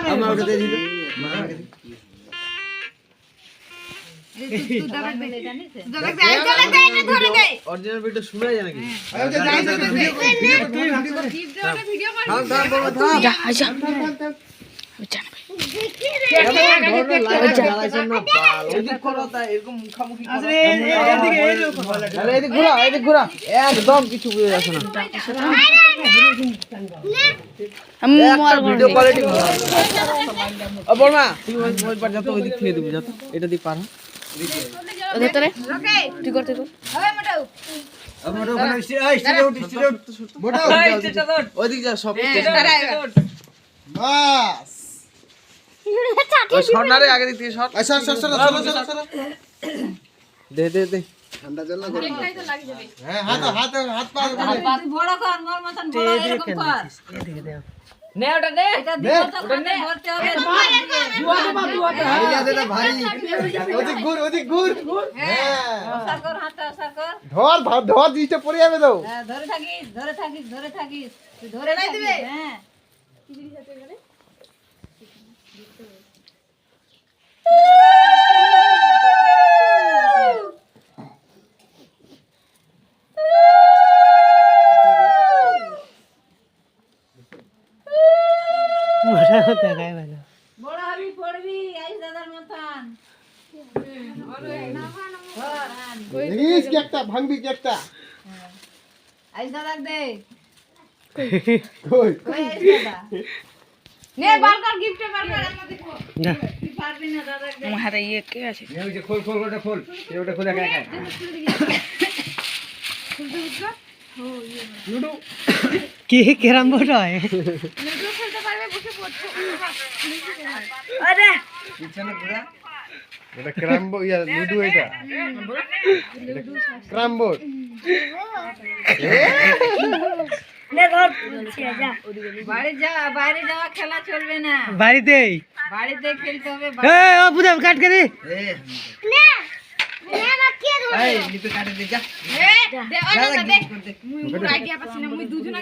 আমরা ওটা দিয়ে দিল অরিজিনাল ভিডিও শোনা যায় নাকি একদম কিছু বুঝে যাচ্ছে না ভিডিও কোয়ালিটি বলমা তুই ওই পার যাতো ওই দিক থেকে দিবি যাতো এটা দিক পার ভেতরে তুই করতে কর ওই দিক যা সব বাস শর্টনারে আগে দিক থেকে শর্ট দে দে দে ঠান্ডা জল না গরম হ্যাঁ হাত পা বড় কর মোর মতন বড় এরকম কর নে ওটা নে এটা দিও তো কানে ধরতে হবে ভারী যা দে ভারী ওদিক ঘুর হ্যাঁ অসার কর হাতটা অসার কর ধর দিতে পড়ে যাবে তো হ্যাঁ ধরে থাকিস তুই ধরে নাই দিবে হ্যাঁ বড় হবি পড়বি আইস দাদার মতন দেখিস কি একটা ভাঙবি কি একটা আইস দাদা দে কই কই আইস দাদা নে বারকার গিফট বারকার আমরা দেখো তুই পারবি না দাদা দে আমার হাতে ইয়ে কে আছে ওই যে খোল ওটা খোল ওটা খোল একা একা লুডু কি ক্যারাম বোর্ড হয় লুডো খেলতে পারবে বসে পড়তে আরে পিছনে ঘোরা এটা ক্রাম্বো ইয়া লুডু এটা ক্রাম্বোর্ড বাইরে যাওয়া খেলা চলবে না বাড়িতেই বাড়িতে খেলতে হবে এই ও বুদাম কাট করে এই নিপে কাটে দে যা দে দে আইডিয়া পাচ্ছি না মুই দুজনা